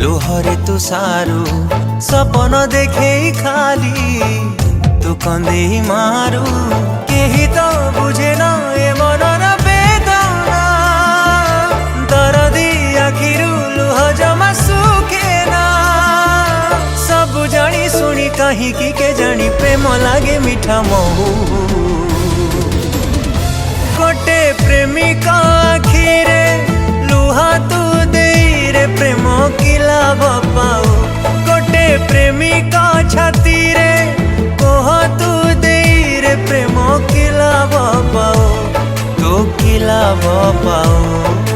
लुहरे तू सारू सपन देखे खाली तू कंदे मारू केही तो बुझे न ए मनर बेदना दरदी आखिरु लुह जमा सुखे ना सब जानी सुनी कहीं की के जानी प्रेम लागे मीठा महू गोटे प्रेमिका आखिरे लुहा तू दे रे प्रेम की लाभ पाओ गोटे प्रेमिका छाती रे कोह तू दे रे प्रेम की लाभ पाओ तो की लाभ पाओ।